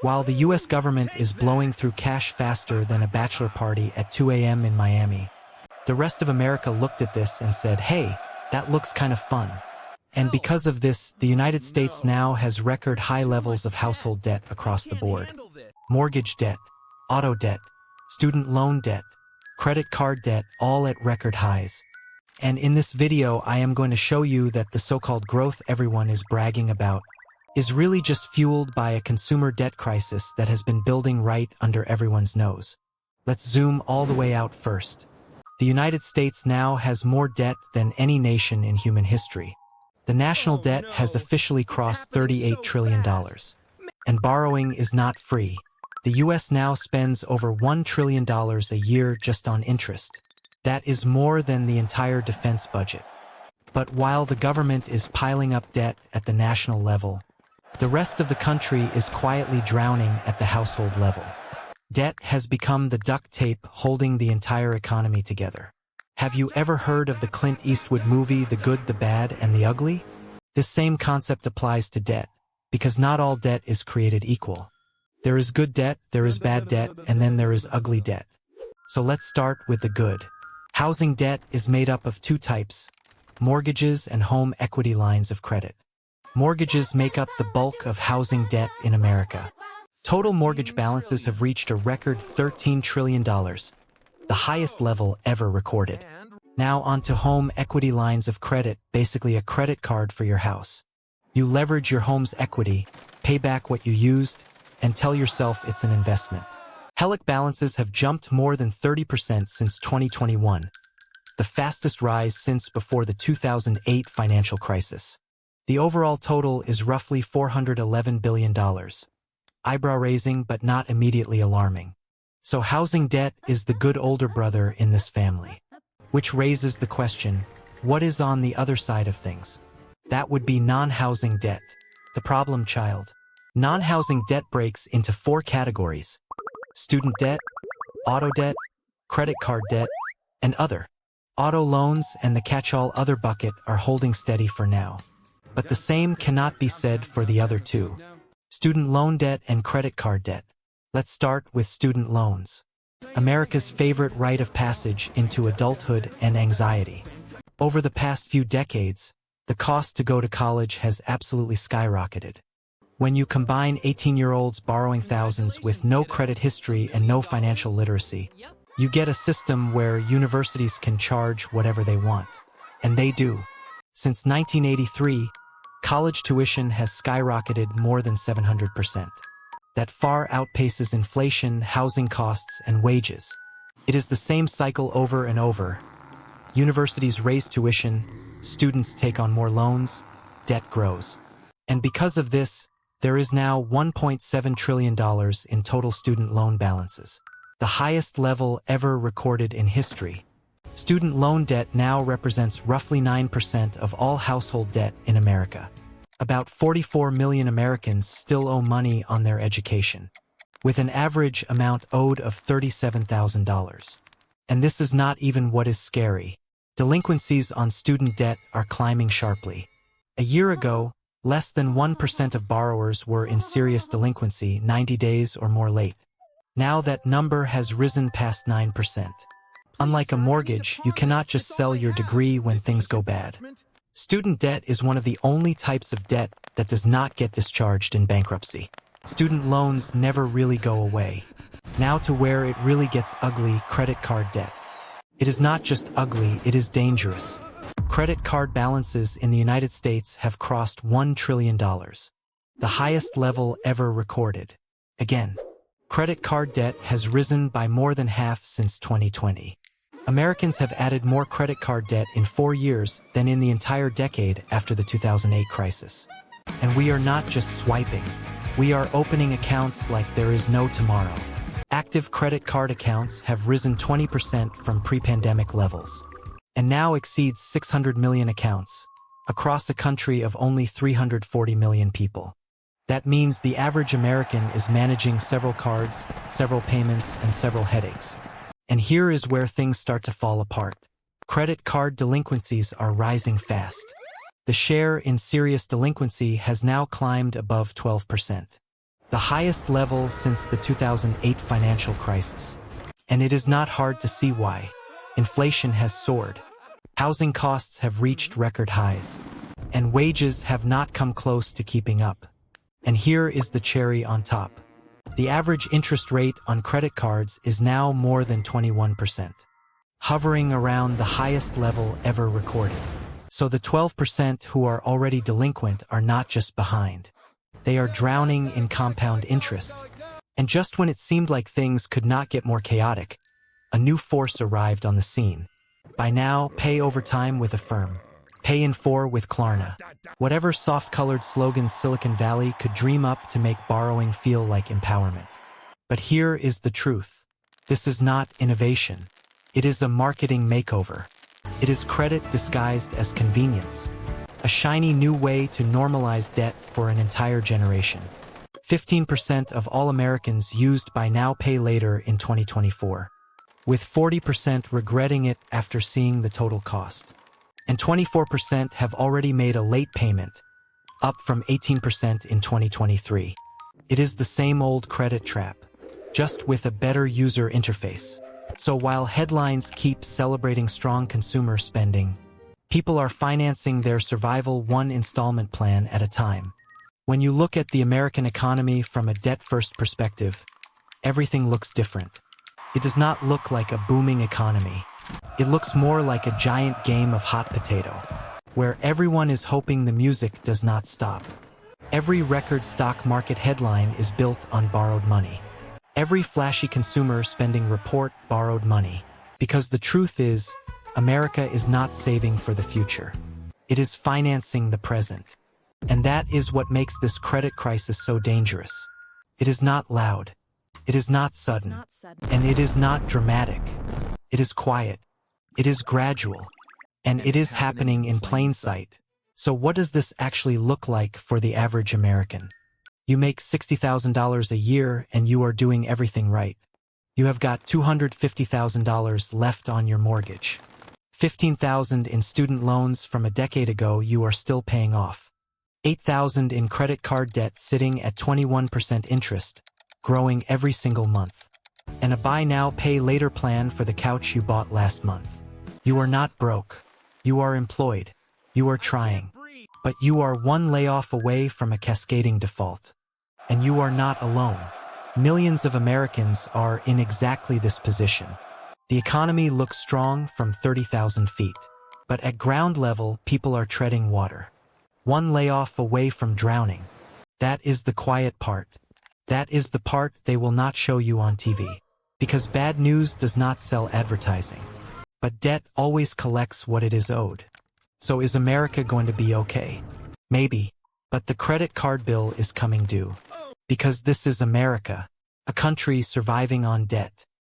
While the US government is blowing through cash faster than a bachelor party at 2 a.m. in Miami, the rest of America looked at this and said, hey, that looks kind of fun. And because of this, the United States now has record high levels of household debt across the board. Mortgage debt, auto debt, student loan debt, credit card debt, all at record highs. And in this video, I am going to show you that the so-called growth everyone is bragging about is really just fueled by a consumer debt crisis that has been building right under everyone's nose. Let's zoom all the way out first. The United States now has more debt than any nation in human history. The national debt has officially crossed $38 trillion. And borrowing is not free. The US now spends over $1 trillion a year just on interest. That is more than the entire defense budget. But while the government is piling up debt at the national level, the rest of the country is quietly drowning at the household level. Debt has become the duct tape holding the entire economy together. Have you ever heard of the Clint Eastwood movie The Good, the Bad, and the Ugly? This same concept applies to debt, because not all debt is created equal. There is good debt, there is bad debt, and then there is ugly debt. So let's start with the good. Housing debt is made up of two types: mortgages and home equity lines of credit. Mortgages make up the bulk of housing debt in America. Total mortgage balances have reached a record $13 trillion, the highest level ever recorded. Now on to home equity lines of credit, basically a credit card for your house. You leverage your home's equity, pay back what you used, and tell yourself it's an investment. HELOC balances have jumped more than 30% since 2021, the fastest rise since before the 2008 financial crisis. The overall total is roughly $411 billion. Eyebrow-raising but not immediately alarming. So housing debt is the good older brother in this family. Which raises the question, what is on the other side of things? That would be non-housing debt, the problem child. Non-housing debt breaks into 4 categories: student debt, auto debt, credit card debt, and other. Auto loans and the catch-all other bucket are holding steady for now. But the same cannot be said for the other two: student loan debt and credit card debt. Let's start with student loans. America's favorite rite of passage into adulthood and anxiety. Over the past few decades, the cost to go to college has absolutely skyrocketed. When you combine 18-year-olds borrowing thousands with no credit history and no financial literacy, you get a system where universities can charge whatever they want. And they do. Since 1983, college tuition has skyrocketed more than 700%. That far outpaces inflation, housing costs, and wages. It is the same cycle over and over. Universities raise tuition, students take on more loans, debt grows. And because of this, there is now $1.7 trillion in total student loan balances, the highest level ever recorded in history. Student loan debt now represents roughly 9% of all household debt in America. About 44 million Americans still owe money on their education, with an average amount owed of $37,000. And this is not even what is scary. Delinquencies on student debt are climbing sharply. A year ago, less than 1% of borrowers were in serious delinquency 90 days or more late. Now that number has risen past 9%. Unlike a mortgage, you cannot just sell your degree when things go bad. Student debt is one of the only types of debt that does not get discharged in bankruptcy. Student loans never really go away. Now to where it really gets ugly: credit card debt. It is not just ugly, it is dangerous. Credit card balances in the United States have crossed $1 trillion, the highest level ever recorded. Again, credit card debt has risen by more than half since 2020. Americans have added more credit card debt in 4 years than in the entire decade after the 2008 crisis. And we are not just swiping. We are opening accounts like there is no tomorrow. Active credit card accounts have risen 20% from pre-pandemic levels, and now exceeds 600 million accounts, across a country of only 340 million people. That means the average American is managing several cards, several payments, and several headaches. And here is where things start to fall apart. Credit card delinquencies are rising fast. The share in serious delinquency has now climbed above 12%. the highest level since the 2008 financial crisis. And it is not hard to see why. Inflation has soared. Housing costs have reached record highs. And wages have not come close to keeping up. And here is the cherry on top. The average interest rate on credit cards is now more than 21%, hovering around the highest level ever recorded. So the 12% who are already delinquent are not just behind. They are drowning in compound interest. And just when it seemed like things could not get more chaotic, a new force arrived on the scene. Buy now, pay over time with Affirm. Pay in 4 with Klarna. Whatever soft-colored slogans Silicon Valley could dream up to make borrowing feel like empowerment. But here is the truth. This is not innovation. It is a marketing makeover. It is credit disguised as convenience. A shiny new way to normalize debt for an entire generation. 15% of all Americans used Buy Now, Pay Later in 2024, with 40% regretting it after seeing the total cost. And 24% have already made a late payment, up from 18% in 2023. It is the same old credit trap, just with a better user interface. So while headlines keep celebrating strong consumer spending, people are financing their survival one installment plan at a time. When you look at the American economy from a debt-first perspective, everything looks different. It does not look like a booming economy. It looks more like a giant game of hot potato, where everyone is hoping the music does not stop. Every record stock market headline is built on borrowed money. Every flashy consumer spending report borrowed money. Because the truth is, America is not saving for the future. It is financing the present. And that is what makes this credit crisis so dangerous. It is not loud. It is not sudden. And it is not dramatic. It is quiet. It is gradual. And it is happening in plain sight. So what does this actually look like for the average American? You make $60,000 a year and you are doing everything right. You have got $250,000 left on your mortgage. $15,000 in student loans from a decade ago you are still paying off. $8,000 in credit card debt sitting at 21% interest, growing every single month. And a buy now, pay later plan for the couch you bought last month. You are not broke. You are employed. You are trying. But you are one layoff away from a cascading default. And you are not alone. Millions of Americans are in exactly this position. The economy looks strong from 30,000 feet. But at ground level, people are treading water. One layoff away from drowning. That is the quiet part. That is the part they will not show you on TV. Because bad news does not sell advertising. But debt always collects what it is owed. So is America going to be okay? Maybe. But the credit card bill is coming due. Because this is America, a country surviving on debt.